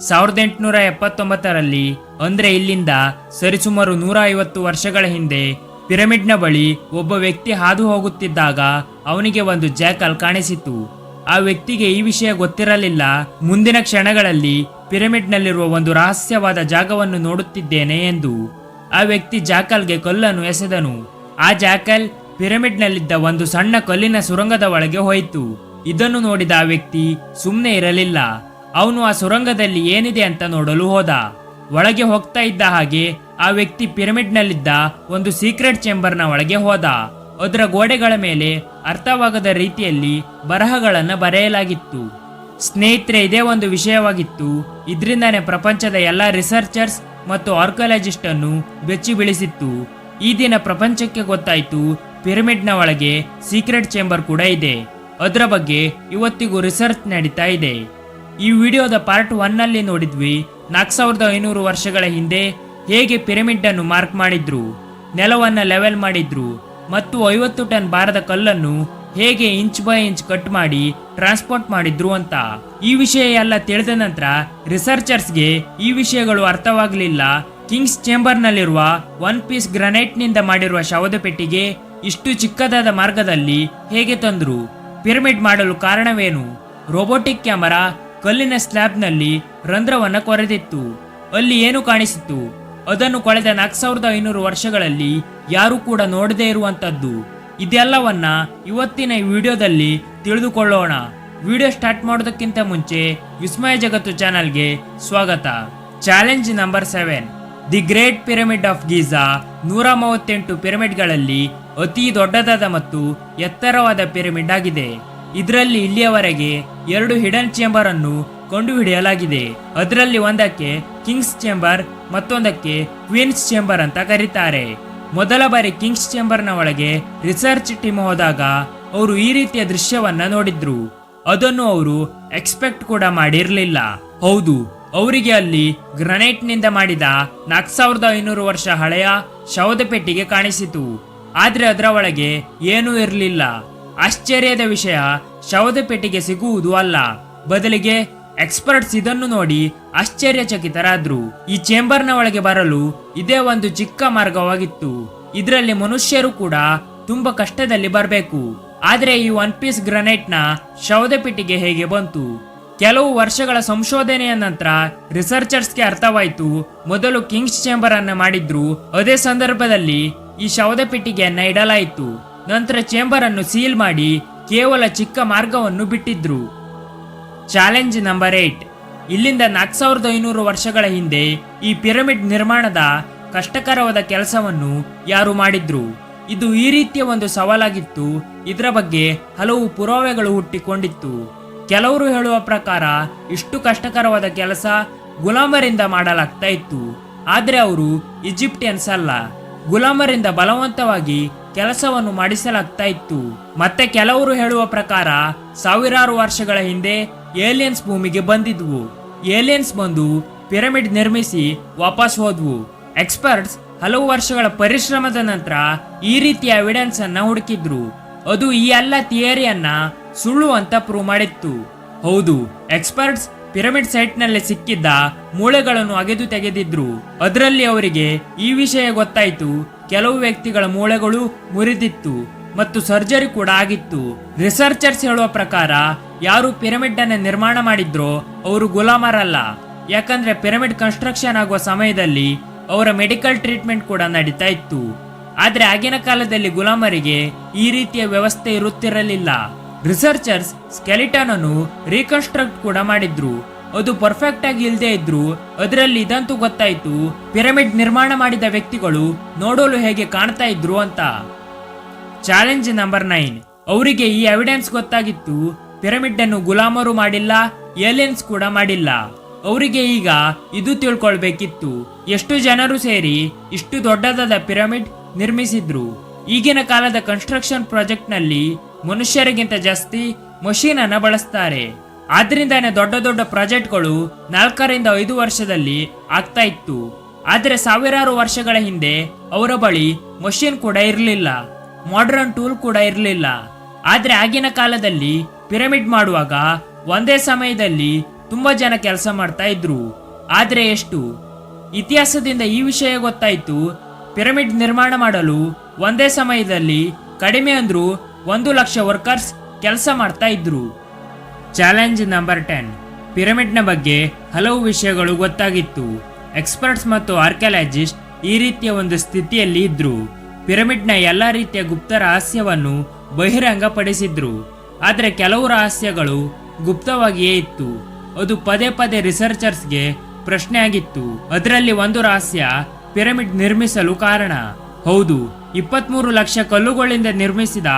1879ರಲ್ಲಿ ಅಂದ್ರೆ ಇಲ್ಲಿಂದ ಸರಿಸುಮಾರು 150 ವರ್ಷಗಳ ಹಿಂದೆ ಪಿರಮಿಡ್ನ ಬಳಿ ಒಬ್ಬ ವ್ಯಕ್ತಿ ಹಾದು ಹೋಗುತ್ತಿದ್ದಾಗ ಅವನಿಗೆ ಒಂದು ಜಾಕಲ್ ಕಾಣಿಸಿತು. ಆ ವ್ಯಕ್ತಿಗೆ ಈ ವಿಷಯ ಗೊತ್ತಿರಲಿಲ್ಲ. ಮುಂದಿನ ಕ್ಷಣಗಳಲ್ಲಿ ಪಿರಮಿಡ್ನಲ್ಲಿರುವ ಒಂದು ರಹಸ್ಯವಾದ ಜಾಗವನ್ನು ನೋಡುತ್ತಿದ್ದೇನೆ ಎಂದು. ಆ ವ್ಯಕ್ತಿ ಜಾಕಲ್ಗೆ ಕಲ್ಲನ್ನು ಎಸೆದನು. ಆ ಜಾಕಲ್ ಪಿರಮಿಡ್ನಲ್ಲಿದ್ದ ಒಂದು ಸಣ್ಣ ಕಲ್ಲಿನ ಸುರಂಗದ ಒಳಗೆ ಹೋಯಿತು. ಇದನ್ನು ನೋಡಿದ ಆ ವ್ಯಕ್ತಿ ಸುಮ್ಮನೆ ಇರಲಿಲ್ಲ. ಅವನು ಆ ಸುರಂಗದಲ್ಲಿ ಏನಿದೆ ಅಂತ ನೋಡಲು ಹೋದ. ಒಳಗೆ ಹೋಗ್ತಾ ಇದ್ದ ಹಾಗೆ ಆ ವ್ಯಕ್ತಿ ಪಿರಮಿಡ್ನಲ್ಲಿದ್ದ ಒಂದು ಸೀಕ್ರೆಟ್ ಚೇಂಬರ್ನ ಒಳಗೆ ಹೋದ. ಅದರ ಗೋಡೆಗಳ ಮೇಲೆ ಅರ್ಥವಾಗದ ರೀತಿಯಲ್ಲಿ ಬರಹಗಳನ್ನು ಬರೆಯಲಾಗಿತ್ತು. ಸ್ನೇಹಿತರೆ, ಇದೇ ಒಂದು ವಿಷಯವಾಗಿತ್ತು. ಇದರಿಂದಾನೇ ಪ್ರಪಂಚದ ಎಲ್ಲ ರಿಸರ್ಚರ್ಸ್ ಮತ್ತು ಆರ್ಕಿಯಾಲಜಿಸ್ಟ್ ಅನ್ನು ಬೆಚ್ಚಿ ಬೀಳಿಸಿತ್ತು. ಈ ದಿನ ಪ್ರಪಂಚಕ್ಕೆ ಗೊತ್ತಾಯ್ತು ಪಿರಮಿಡ್ನ ಒಳಗೆ ಸೀಕ್ರೆಟ್ ಚೇಂಬರ್ ಕೂಡ ಇದೆ. ಅದರ ಬಗ್ಗೆ ಇವತ್ತಿಗೂ ರಿಸರ್ಚ್ ನಡೀತಾ ಇದೆ. ಈ ವಿಡಿಯೋದ ಪಾರ್ಟ್ 1 ನಲ್ಲಿ ನೋಡಿದ್ವಿ 4500 ವರ್ಷಗಳ ಹಿಂದೆ ಹೇಗೆ ಪಿರಮಿಡ್ ಅನ್ನು ಮಾರ್ಕ್ ಮಾಡಿದ್ರು, ನೆಲವನ್ನ ಲೆವೆಲ್ ಮಾಡಿದ್ರು ಮತ್ತು 50 ಟನ್ ಭಾರದ ಕಲ್ಲನ್ನು ಹೇಗೆ ಇಂಚ್ ಬೈ ಇಂಚ್ ಕಟ್ ಮಾಡಿ ಟ್ರಾನ್ಸ್ಪೋರ್ಟ್ ಮಾಡಿದ್ರು ಅಂತ. ಈ ವಿಷಯ ಎಲ್ಲ ತಿಳಿದ ನಂತರ ರಿಸರ್ಚರ್ಸ್ಗೆ ಈ ವಿಷಯಗಳು ಅರ್ಥವಾಗಲಿಲ್ಲ. ಕಿಂಗ್ಸ್ ಚೇಂಬರ್ ನಲ್ಲಿರುವ 1 ಪೀಸ್ ಗ್ರಾನೈಟ್ ನಿಂದ ಮಾಡಿರುವ ಶವದ ಪೆಟ್ಟಿಗೆ ಇಷ್ಟು ಚಿಕ್ಕದಾದ ಮಾರ್ಗದಲ್ಲಿ ಹೇಗೆ ತಂದ್ರು? ಪಿರಮಿಡ್ ಮಾಡಲು ಕಾರಣವೇನು? ರೋಬೋಟಿಕ್ ಕ್ಯಾಮರಾ ಕಲ್ಲಿನ ಸ್ಲ್ಯಾಬ್ ನಲ್ಲಿ ರಂಧ್ರವನ್ನ ಕೊರೆದಿತ್ತು. ಅಲ್ಲಿ ಏನು ಕಾಣಿಸಿತು? ಅದನ್ನು ಕಳೆದ 4500 ವರ್ಷಗಳಲ್ಲಿ ಯಾರು ಕೂಡ ನೋಡದೇ ಇರುವಂತದ್ದು. ಇದೆಲ್ಲವನ್ನ ಇವತ್ತಿನ ಈ ವಿಡಿಯೋದಲ್ಲಿ ತಿಳಿದುಕೊಳ್ಳೋಣ. ವಿಡಿಯೋ ಸ್ಟಾರ್ಟ್ ಮಾಡೋದಕ್ಕಿಂತ ಮುಂಚೆ ವಿಸ್ಮಯ ಜಗತ್ತು ಚಾನೆಲ್ಗೆ ಸ್ವಾಗತ. Challenge number 7. The great pyramid of Giza 138 ಪಿರಮಿಡ್ಗಳಲ್ಲಿ ಅತಿ ದೊಡ್ಡದಾದ ಮತ್ತು ಎತ್ತರವಾದ ಪಿರಮಿಡ್ ಆಗಿದೆ. ಇದರಲ್ಲಿ ಇಲ್ಲಿಯವರೆಗೆ 2 ಹಿಡನ್ ಚೇಂಬರ್ ಅನ್ನು ಕಂಡುಹಿಡಿಯಲಾಗಿದೆ. ಅದರಲ್ಲಿ ಒಂದಕ್ಕೆ ಕಿಂಗ್ಸ್ ಚೇಂಬರ್, ಮತ್ತೊಂದಕ್ಕೆ ಕ್ವೀನ್ಸ್ ಚೇಂಬರ್ ಅಂತ ಕರೀತಾರೆ. ಮೊದಲ ಬಾರಿ ಕಿಂಗ್ಸ್ ಚೇಂಬರ್ನ ಒಳಗೆ ರಿಸರ್ಚ್ ಟೀಮ್ ಹೋದಾಗ ಅವರು ಈ ರೀತಿಯ ದೃಶ್ಯವನ್ನ ನೋಡಿದ್ರು. ಅದನ್ನು ಅವರು ಎಕ್ಸ್ಪೆಕ್ಟ್ ಕೂಡ ಮಾಡಿರಲಿಲ್ಲ. ಹೌದು, ಅವರಿಗೆ ಅಲ್ಲಿ ಗ್ರಾನೈಟ್ ನಿಂದ ಮಾಡಿದ 4500 ವರ್ಷ ಹಳೆಯ ಶವದ ಪೆಟ್ಟಿಗೆ ಕಾಣಿಸಿತು. ಆದ್ರೆ ಅದರ ಒಳಗೆ ಏನೂ ಇರಲಿಲ್ಲ. ಆಶ್ಚರ್ಯದ ವಿಷಯ, ಶವದ ಪೆಟ್ಟಿಗೆ ಸಿಗುವುದು ಅಲ್ಲ, ಬದಲಿಗೆ ಎಕ್ಸ್ಪರ್ಟ್ಸ್ ಇದನ್ನು ನೋಡಿ ಆಶ್ಚರ್ಯಚಕಿತರಾದ್ರು. ಈ ಚೇಂಬರ್ನ ಒಳಗೆ ಬರಲು ಇದೇ ಒಂದು ಚಿಕ್ಕ ಮಾರ್ಗವಾಗಿತ್ತು. ಇದರಲ್ಲಿ ಮನುಷ್ಯರು ಕೂಡ ತುಂಬಾ ಕಷ್ಟದಲ್ಲಿ ಬರಬೇಕು. ಆದ್ರೆ ಈ 1 ಪೀಸ್ ಗ್ರಾನೈಟ್ ನ ಶವದ ಪೆಟ್ಟಿಗೆ ಹೇಗೆ ಬಂತು? ಕೆಲವು ವರ್ಷಗಳ ಸಂಶೋಧನೆಯ ನಂತರ ರಿಸರ್ಚರ್ಸ್ಗೆ ಅರ್ಥವಾಯಿತು, ಮೊದಲು ಕಿಂಗ್ಸ್ ಚೇಂಬರ್ ಅನ್ನ ಮಾಡಿದ್ರು. ಅದೇ ಸಂದರ್ಭದಲ್ಲಿ ಈ ಶವದ ಪೆಟ್ಟಿಗೆಯನ್ನ ಇಡಲಾಯಿತು. ನಂತರ ಚೇಂಬರ್ ಅನ್ನು ಸೀಲ್ ಮಾಡಿ ಕೇವಲ ಚಿಕ್ಕ ಮಾರ್ಗವನ್ನು ಬಿಟ್ಟಿದ್ರು. Challenge number 8. ಇಲ್ಲಿಂದ 4500 ವರ್ಷಗಳ ಹಿಂದೆ ಈ ಪಿರಮಿಡ್ ನಿರ್ಮಾಣದ ಕಷ್ಟಕರವಾದ ಕೆಲಸವನ್ನು ಯಾರು ಮಾಡಿದ್ರು? ಇದು ಈ ರೀತಿಯ ಒಂದು ಸವಾಲಾಗಿತ್ತು. ಇದರ ಬಗ್ಗೆ ಹಲವು ಪುರಾವೆಗಳು ಹುಟ್ಟಿಕೊಂಡಿತ್ತು. ಕೆಲವರು ಹೇಳುವ ಪ್ರಕಾರ ಇಷ್ಟು ಕಷ್ಟಕರವಾದ ಕೆಲಸ ಗುಲಾಮರಿಂದ ಮಾಡಲಾಗ್ತಾ ಇತ್ತು. ಆದ್ರೆ ಅವರು ಈಜಿಪ್ಟಿಯನ್ಸ್ ಅಲ್ಲ, ಗುಲಾಮರಿಂದ ಬಲವಂತವಾಗಿ ಕೆಲಸವನ್ನು ಮಾಡಿಸಲಾಗ್ತಾ ಇತ್ತು. ಮತ್ತೆ ಕೆಲವರು ಹೇಳುವ ಪ್ರಕಾರ ಸಾವಿರಾರು ವರ್ಷಗಳ ಹಿಂದೆ ಏಲಿಯನ್ಸ್ ಭೂಮಿಗೆ ಬಂದಿದ್ವು. ಏಲಿಯನ್ಸ್ ಬಂದು ಪಿರಮಿಡ್ ನಿರ್ಮಿಸಿ ವಾಪಸ್ ಹೋದ್ವು. ಎಕ್ಸ್ಪರ್ಟ್ಸ್ ಹಲವು ವರ್ಷಗಳ ಪರಿಶ್ರಮದ ನಂತರ ಈ ರೀತಿಯ ಎವಿಡೆನ್ಸ್ ಅನ್ನ ಹುಡುಕಿದ್ರು. ಅದು ಈ ಎಲ್ಲ ಥಿಯರಿಯನ್ನ ಸುಳ್ಳು ಅಂತ ಪ್ರೂವ್ ಮಾಡಿತ್ತು. ಹೌದು, ಎಕ್ಸ್ಪರ್ಟ್ಸ್ ಪಿರಮಿಡ್ ಸೈಟ್ ನಲ್ಲಿ ಸಿಕ್ಕಿದ್ದ ಮೂಳೆಗಳನ್ನು ಅಗೆದು ತೆಗೆದಿದ್ರು. ಅದರಲ್ಲಿ ಅವರಿಗೆ ಈ ವಿಷಯ ಗೊತ್ತಾಯ್ತು, ಕೆಲವು ವ್ಯಕ್ತಿಗಳ ಮೂಳೆಗಳು ಮುರಿದಿತ್ತು ಮತ್ತು ಸರ್ಜರಿ ಕೂಡ ಆಗಿತ್ತು. ರಿಸರ್ಚರ್ಸ್ ಹೇಳುವ ಪ್ರಕಾರ ಯಾರು ಪಿರಮಿಡ್ ಅನ್ನ ನಿರ್ಮಾಣ ಮಾಡಿದ್ರೋ ಅವರು ಗುಲಾಮರಲ್ಲ. ಯಾಕಂದ್ರೆ ಪಿರಮಿಡ್ ಕನ್ಸ್ಟ್ರಕ್ಷನ್ ಆಗುವ ಸಮಯದಲ್ಲಿ ಅವರ ಮೆಡಿಕಲ್ ಟ್ರೀಟ್ಮೆಂಟ್ ಕೂಡ ನಡೀತಾ ಇತ್ತು. ಆದ್ರೆ ಆಗಿನ ಕಾಲದಲ್ಲಿ ಗುಲಾಮರಿಗೆ ಈ ರೀತಿಯ ವ್ಯವಸ್ಥೆ ಇರುತ್ತಿರಲಿಲ್ಲ. ರಿಸರ್ಚರ್ಸ್ ಸ್ಕೆಲಿಟನ್ ಅನ್ನು ರೀಕನ್ಸ್ಟ್ರಕ್ಟ್ ಕೂಡ ಮಾಡಿದ್ರು. ಅದು ಪರ್ಫೆಕ್ಟ್ ಆಗಿ ಇಲ್ಲದೆ ಇದ್ರು. ಅದರಲ್ಲಿ ಇದಂತೂ ಗೊತ್ತಾಯ್ತು, ಪಿರಮಿಡ್ ನಿರ್ಮಾಣ ಮಾಡಿದ ವ್ಯಕ್ತಿಗಳು ನೋಡಲು ಹೇಗೆ ಕಾಣ್ತಾ ಇದ್ರು ಅಂತ. Challenge number 9. ಅವರಿಗೆ ಈ ಎವಿಡೆನ್ಸ್ ಗೊತ್ತಾಗಿತ್ತು, ಪಿರಮಿಡ್ ಅನ್ನು ಗುಲಾಮರು ಮಾಡಿಲ್ಲ, ಏಲಿಯನ್ಸ್ ಕೂಡ ಮಾಡಿಲ್ಲ. ಅವರಿಗೆ ಈಗ ಇದು ತಿಳ್ಕೊಳ್ಬೇಕಿತ್ತು, ಎಷ್ಟು ಜನರು ಸೇರಿ ಇಷ್ಟು ದೊಡ್ಡದಾದ ಪಿರಮಿಡ್ ನಿರ್ಮಿಸಿದ್ರು. ಈಗಿನ ಕಾಲದ ಕನ್ಸ್ಟ್ರಕ್ಷನ್ ಪ್ರಾಜೆಕ್ಟ್ ನಲ್ಲಿ ಮನುಷ್ಯರಿಗಿಂತ ಜಾಸ್ತಿ ಮಷೀನ್ ಅನ್ನ ಬಳಸ್ತಾರೆ. ಆದ್ರಿಂದಾನೆ ದೊಡ್ಡ ದೊಡ್ಡ ಪ್ರಾಜೆಕ್ಟ್ಗಳು 4 ರಿಂದ 5 ವರ್ಷದಲ್ಲಿ ಆಗ್ತಾ ಇತ್ತು. ಆದ್ರೆ ಸಾವಿರಾರು ವರ್ಷಗಳ ಹಿಂದೆ ಅವರ ಬಳಿ ಮಷೀನ್ ಕೂಡ ಇರಲಿಲ್ಲ, ಮಾಡರ್ನ್ ಟೂಲ್ ಕೂಡ ಇರಲಿಲ್ಲ. ಆದ್ರೆ ಆಗಿನ ಕಾಲದಲ್ಲಿ ಪಿರಮಿಡ್ ಮಾಡುವಾಗ ಒಂದೇ ಸಮಯದಲ್ಲಿ ತುಂಬಾ ಜನ ಕೆಲಸ ಮಾಡ್ತಾ ಇದ್ರು. ಆದ್ರೆ ಎಷ್ಟು? ಇತಿಹಾಸದಿಂದ ಈ ವಿಷಯ ಗೊತ್ತಾಯ್ತು. ಪಿರಮಿಡ್ ನಿರ್ಮಾಣ ಮಾಡಲು ಒಂದೇ ಸಮಯದಲ್ಲಿ ಕಡಿಮೆ ಅಂದ್ರೂ 1,00,000 ವರ್ಕರ್ಸ್ ಕೆಲಸ ಮಾಡ್ತಾ ಇದ್ರು. Challenge number 10. ಪಿರಮಿಡ್ನ ಬಗ್ಗೆ ಹಲವು ವಿಷಯಗಳು ಗೊತ್ತಾಗಿತ್ತು. ಎಕ್ಸ್ಪರ್ಟ್ಸ್ ಮತ್ತು ಆರ್ಕಿಯಾಲಜಿಸ್ಟ್ ಈ ರೀತಿಯ ಒಂದು ಸ್ಥಿತಿಯಲ್ಲಿ ಇದ್ರು. ಪಿರಮಿಡ್ನ ಎಲ್ಲ ರೀತಿಯ ಗುಪ್ತ ರಹಸ್ಯವನ್ನು ಬಹಿರಂಗಪಡಿಸಿದ್ರು. ಆದರೆ ಕೆಲವು ರಹಸ್ಯಗಳು ಗುಪ್ತವಾಗಿಯೇ ಇತ್ತು. ಅದು ಪದೇ ಪದೇ ರಿಸರ್ಚರ್ಸ್ಗೆ ಪ್ರಶ್ನೆ ಆಗಿತ್ತು. ಅದರಲ್ಲಿ ಒಂದು ರಹಸ್ಯ ಪಿರಮಿಡ್ ನಿರ್ಮಿಸಲು ಕಾರಣ. ಹೌದು, 23 ಲಕ್ಷ ಕಲ್ಲುಗಳಿಂದ ನಿರ್ಮಿಸಿದ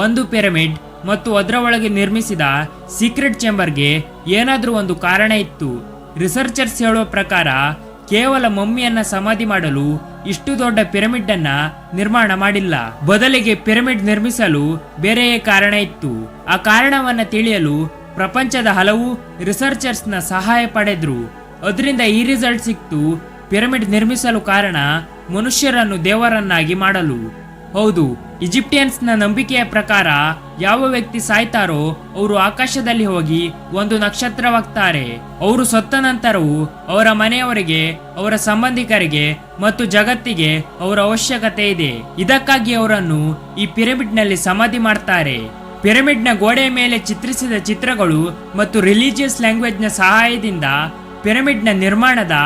ಒಂದು ಪಿರಮಿಡ್ ಮತ್ತು ಅದರ ಒಳಗೆ ನಿರ್ಮಿಸಿದ ಸೀಕ್ರೆಟ್ ಚೇಂಬರ್ಗೆ ಏನಾದ್ರೂ ಒಂದು ಕಾರಣ ಇತ್ತು. ರಿಸರ್ಚರ್ಸ್ ಹೇಳುವ ಪ್ರಕಾರ ಕೇವಲ ಮಮ್ಮಿಯನ್ನ ಸಮಾಧಿ ಮಾಡಲು ಇಷ್ಟು ದೊಡ್ಡ ಪಿರಮಿಡ್ ಅನ್ನ ನಿರ್ಮಾಣ ಮಾಡಿಲ್ಲ. ಬದಲಿಗೆ ಪಿರಮಿಡ್ ನಿರ್ಮಿಸಲು ಬೇರೆಯೇ ಕಾರಣ ಇತ್ತು. ಆ ಕಾರಣವನ್ನ ತಿಳಿಯಲು ಪ್ರಪಂಚದ ಹಲವು ರಿಸರ್ಚರ್ಸ್ ನ ಸಹಾಯ ಪಡೆದ್ರು. ಅದರಿಂದ ಈ ರಿಸಲ್ಟ್ ಸಿಕ್ತು. ಪಿರಮಿಡ್ ನಿರ್ಮಿಸಲು ಕಾರಣ ಮನುಷ್ಯರನ್ನು ದೇವರನ್ನಾಗಿ ಮಾಡಲು. ಹೌದು, ಈಜಿಪ್ಟಿಯನ್ಸ್ ನ ನಂಬಿಕೆಯ ಪ್ರಕಾರ ಯಾವ ವ್ಯಕ್ತಿ ಸಾಯ್ತಾರೋ ಅವರು ಆಕಾಶದಲ್ಲಿ ಹೋಗಿ ಒಂದು ನಕ್ಷತ್ರವಾಗ್ತಾರೆ. ಅವರು ಸತ್ತ ನಂತರವೂ ಅವರ ಮನೆಯವರಿಗೆ, ಅವರ ಸಂಬಂಧಿಕರಿಗೆ ಮತ್ತು ಜಗತ್ತಿಗೆ ಅವರ ಅವಶ್ಯಕತೆ ಇದೆ. ಇದಕ್ಕಾಗಿ ಅವರನ್ನು ಈ ಪಿರಮಿಡ್ ನಲ್ಲಿ ಸಮಾಧಿ ಮಾಡ್ತಾರೆ. ಪಿರಮಿಡ್ ನ ಗೋಡೆಯ ಮೇಲೆ ಚಿತ್ರಿಸಿದ ಚಿತ್ರಗಳು ಮತ್ತು ರಿಲಿಜಿಯಸ್ ಲ್ಯಾಂಗ್ವೇಜ್ ನ ಸಹಾಯದಿಂದ ಪಿರಮಿಡ್ ನ ನಿರ್ಮಾಣದ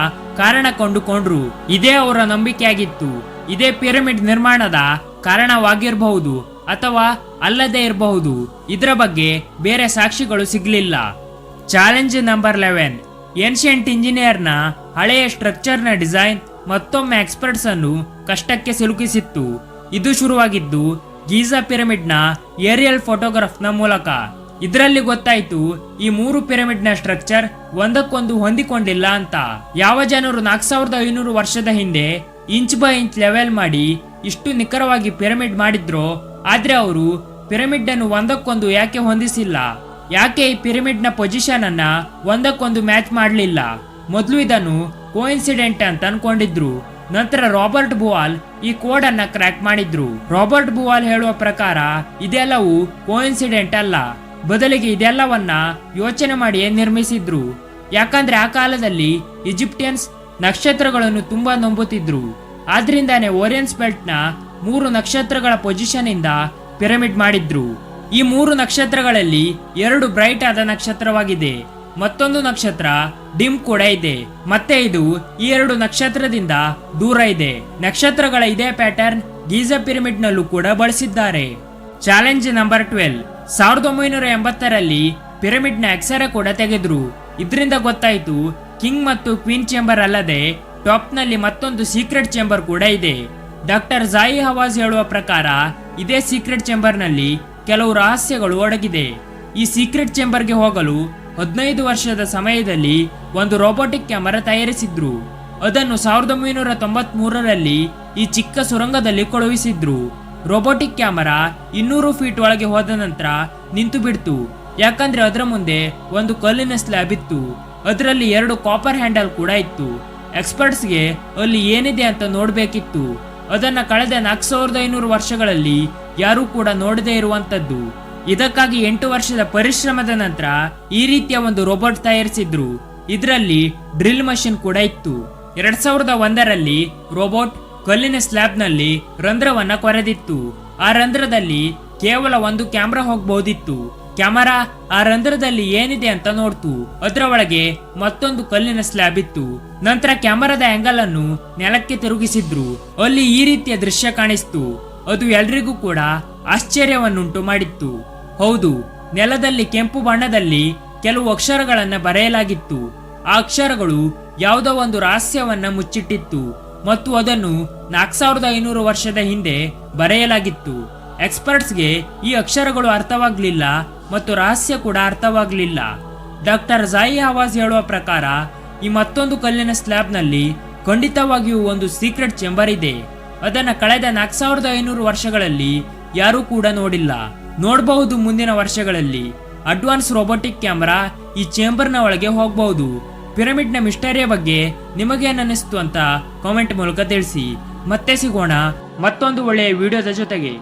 ಕಾರಣ ಕಂಡುಕೊಂಡ್ರು. ಇದೇ ಅವರ ನಂಬಿಕೆಯಾಗಿತ್ತು. ಇದೇ ಪಿರಮಿಡ್ ನಿರ್ಮಾಣದ ಕಾರಣವಾಗಿರಬಹುದು ಅಥವಾ ಅಲ್ಲದೆ ಇರಬಹುದು. ಇದರ ಬಗ್ಗೆ ಬೇರೆ ಸಾಕ್ಷಿಗಳು ಸಿಗ್ಲಿಲ್ಲ. Challenge number 11. ಏನ್ಷಿಯಂಟ್ ಇಂಜಿನಿಯರ್ನ ಹಳೆಯ ಸ್ಟ್ರಕ್ಚರ್ನ ಡಿಸೈನ್ ಮತ್ತೊಮ್ಮೆ ಎಕ್ಸ್ಪರ್ಟ್ಸ್ ಅನ್ನು ಕಷ್ಟಕ್ಕೆ ಸಿಲುಕಿಸಿತ್ತು. ಇದು ಶುರುವಾಗಿದ್ದು ಗೀಜಾ ಪಿರಮಿಡ್ನ ಏರಿಯಲ್ ಫೋಟೋಗ್ರಾಫ್ನ ಮೂಲಕ. ಇದರಲ್ಲಿ ಗೊತ್ತಾಯ್ತು ಈ 3 ಪಿರಮಿಡ್ನ ಸ್ಟ್ರಕ್ಚರ್ ಒಂದಕ್ಕೊಂದು ಹೊಂದಿಕೊಂಡಿಲ್ಲ ಅಂತ. ಯಾವ ಜನರು 4500 ವರ್ಷದ ಹಿಂದೆ ಇಂಚ್ ಬೈ ಇಂಚ್ ಲೆವೆಲ್ ಮಾಡಿ ಇಷ್ಟು ನಿಖರವಾಗಿ ಪಿರಮಿಡ್ ಮಾಡಿದ್ರೋ, ಆದ್ರೆ ಅವರು ಪಿರಮಿಡ್ ಅನ್ನು ಒಂದಕ್ಕೊಂದು ಯಾಕೆ ಹೊಂದಿಸಿಲ್ಲ? ಯಾಕೆ ಈ ಪಿರಮಿಡ್ ನ ಪೊಸಿಷನ್ ಅನ್ನ ಒಂದಕ್ಕೊಂದು ಮ್ಯಾಚ್ ಮಾಡಲಿಲ್ಲ? ಮೊದಲು ಇದನ್ನು ಕೋಇನ್ಸಿಡೆಂಟ್ ಅಂತ ಅನ್ಕೊಂಡಿದ್ರು. ನಂತರ ರಾಬರ್ಟ್ ಬುವಾಲ್ ಈ ಕೋಡ್ ಅನ್ನ ಕ್ರ್ಯಾಕ್ ಮಾಡಿದ್ರು. ರಾಬರ್ಟ್ ಬುವಾಲ್ ಹೇಳುವ ಪ್ರಕಾರ ಇದೆಲ್ಲವೂ ಕೋಇನ್ಸಿಡೆಂಟ್ ಅಲ್ಲ, ಬದಲಿಗೆ ಇದೆಲ್ಲವನ್ನ ಯೋಚನೆ ಮಾಡಿಯೇ ನಿರ್ಮಿಸಿದ್ರು. ಯಾಕಂದ್ರೆ ಆ ಕಾಲದಲ್ಲಿ ಈಜಿಪ್ಟಿಯನ್ಸ್ ನಕ್ಷತ್ರಗಳನ್ನು ತುಂಬಾ ನಂಬುತ್ತಿದ್ರು. ಆದ್ರಿಂದಾನೆ ಓರಿಯನ್ಸ್ ಬೆಲ್ಟ್ ನ 3 ನಕ್ಷತ್ರಗಳ ಪೊಸಿಷನ್ ಇಂದ ಪಿರಮಿಡ್ ಮಾಡಿದ್ರು. ಈ 3 ನಕ್ಷತ್ರಗಳಲ್ಲಿ 2 ಬ್ರೈಟ್ ಆದ ನಕ್ಷತ್ರವಾಗಿದೆ, ಮತ್ತೊಂದು ನಕ್ಷತ್ರ ಡಿಮ್ ಕೂಡ ಇದೆ. ಮತ್ತೆ ಇದು ಈ 2 ನಕ್ಷತ್ರದಿಂದ ದೂರ ಇದೆ. ನಕ್ಷತ್ರಗಳ ಇದೇ ಪ್ಯಾಟರ್ನ್ ಗೀಜಾ ಪಿರಮಿಡ್ ನಲ್ಲೂ ಕೂಡ ಬಳಸಿದ್ದಾರೆ. Challenge number 12. 1980ರಲ್ಲಿ ಪಿರಮಿಡ್ ನ ಎಕ್ಸರೆ ಕೂಡ ತೆಗೆದ್ರು. ಇದರಿಂದ ಗೊತ್ತಾಯ್ತು ಕಿಂಗ್ ಮತ್ತು ಕ್ವೀನ್ ಚೇಂಬರ್ ಅಲ್ಲದೆ ಟಾಪ್ ನಲ್ಲಿ ಮತ್ತೊಂದು ಸೀಕ್ರೆಟ್ ಚೇಂಬರ್ ಕೂಡ ಇದೆ. ಡಾಕ್ಟರ್ ಜಾಯಿ ಹವಾಜ್ ಹೇಳುವ ಪ್ರಕಾರ ಇದೇ ಸೀಕ್ರೆಟ್ ಚೇಂಬರ್ ನಲ್ಲಿ ಕೆಲವು ರಹಸ್ಯಗಳು ಅಡಗಿದೆ. ಈ ಸೀಕ್ರೆಟ್ ಚೇಂಬರ್ಗೆ ಹೋಗಲು 15 ವರ್ಷದ ಸಮಯದಲ್ಲಿ ಒಂದು ರೋಬೋಟಿಕ್ ಕ್ಯಾಮರಾ ತಯಾರಿಸಿದ್ರು. ಅದನ್ನು 1993ರಲ್ಲಿ ಈ ಚಿಕ್ಕ ಸುರಂಗದಲ್ಲಿ ಕಳುಹಿಸಿದ್ರು. ರೋಬೋಟಿಕ್ ಕ್ಯಾಮರಾ 200 ಫೀಟ್ ಒಳಗೆ ಹೋದ ನಂತರ ನಿಂತು ಬಿಡ್ತು. ಯಾಕಂದ್ರೆ ಅದರ ಮುಂದೆ ಒಂದು ಕಲ್ಲಿನ ಸ್ಲ್ಯಾಬ್ ಇತ್ತು. ಅದರಲ್ಲಿ 2 ಕಾಪರ್ ಹ್ಯಾಂಡಲ್ ಕೂಡ ಇತ್ತು. ಎಕ್ಸ್ಪರ್ಟ್ಸ್ಗೆ ಅಲ್ಲಿ ಏನಿದೆ ಅಂತ ನೋಡ್ಬೇಕಿತ್ತು. ಅದನ್ನ ಕಳೆದ 4500 ವರ್ಷಗಳಲ್ಲಿ ಯಾರೂ ಕೂಡ ನೋಡದೇ ಇರುವಂತದ್ದು. ಇದಕ್ಕಾಗಿ 8 ವರ್ಷದ ಪರಿಶ್ರಮದ ನಂತರ ಈ ರೀತಿಯ ಒಂದು ರೋಬೋಟ್ ತಯಾರಿಸಿದ್ರು. ಇದರಲ್ಲಿ ಡ್ರಿಲ್ ಮಷಿನ್ ಕೂಡ ಇತ್ತು. 2001ರಲ್ಲಿ ರೋಬೋಟ್ ಕಲ್ಲಿನ ಸ್ಲ್ಯಾಬ್ ನಲ್ಲಿ ರಂಧ್ರವನ್ನ ಕೊರೆದಿತ್ತು. ಆ ರಂಧ್ರದಲ್ಲಿ ಕೇವಲ ಒಂದು ಕ್ಯಾಮ್ರಾ ಹೋಗಬಹುದಿತ್ತು. ಕ್ಯಾಮರಾ ಆ ರಂಧ್ರದಲ್ಲಿ ಏನಿದೆ ಅಂತ ನೋಡ್ತು. ಅದರ ಒಳಗೆ ಮತ್ತೊಂದು ಕಲ್ಲಿನ ಸ್ಲ್ಯಾಬ್ ಇತ್ತು. ನಂತರ ಕ್ಯಾಮರಾದ ಆಂಗಲ್ ಅನ್ನು ನೆಲಕ್ಕೆ ತಿರುಗಿಸಿದ್ರು. ಅಲ್ಲಿ ಈ ರೀತಿಯ ದೃಶ್ಯ ಕಾಣಿಸ್ತು. ಅದು ಎಲ್ರಿಗೂ ಕೂಡ ಆಶ್ಚರ್ಯವನ್ನುಂಟು ಮಾಡಿತ್ತು. ಹೌದು, ನೆಲದಲ್ಲಿ ಕೆಂಪು ಬಣ್ಣದಲ್ಲಿ ಕೆಲವು ಅಕ್ಷರಗಳನ್ನ ಬರೆಯಲಾಗಿತ್ತು. ಆ ಅಕ್ಷರಗಳು ಯಾವುದೋ ಒಂದು ರಹಸ್ಯವನ್ನ ಮುಚ್ಚಿಟ್ಟಿತ್ತು ಮತ್ತು ಅದನ್ನು 4500 ವರ್ಷದ ಹಿಂದೆ ಬರೆಯಲಾಗಿತ್ತು. ಎಕ್ಸ್ಪರ್ಟ್ಸ್ಗೆ ಈ ಅಕ್ಷರಗಳು ಅರ್ಥವಾಗ್ಲಿಲ್ಲ ಮತ್ತು ರಹಸ್ಯ ಕೂಡ ಅರ್ಥವಾಗ್ಲಿಲ್ಲ. ಡಾಕ್ಟರ್ ಜಾಯಿ ಹವಾಜ್ ಹೇಳುವ ಪ್ರಕಾರ ಈ ಮತ್ತೊಂದು ಕಲ್ಲಿನ ಸ್ಲ್ಯಾಬ್ ನಲ್ಲಿ ಖಂಡಿತವಾಗಿಯೂ ಒಂದು ಸೀಕ್ರೆಟ್ ಚೇಂಬರ್ ಇದೆ. ಅದನ್ನ ಕಳೆದ 4500 ವರ್ಷಗಳಲ್ಲಿ ಯಾರೂ ಕೂಡ ನೋಡಿಲ್ಲ. ನೋಡಬಹುದು ಮುಂದಿನ ವರ್ಷಗಳಲ್ಲಿ. ಅಡ್ವಾನ್ಸ್ ರೋಬೋಟಿಕ್ ಕ್ಯಾಮರಾ ಈ ಚೇಂಬರ್ನ ಒಳಗೆ ಹೋಗಬಹುದು. ಪಿರಮಿಡ್ ನ ಮಿಸ್ಟರಿಯ ಬಗ್ಗೆ ನಿಮಗೇನಿಸ್ತು ಅಂತ ಕಾಮೆಂಟ್ ಮೂಲಕ ತಿಳಿಸಿ. ಮತ್ತೆ ಸಿಗೋಣ ಮತ್ತೊಂದು ಒಳ್ಳೆಯ ವಿಡಿಯೋದ ಜೊತೆಗೆ.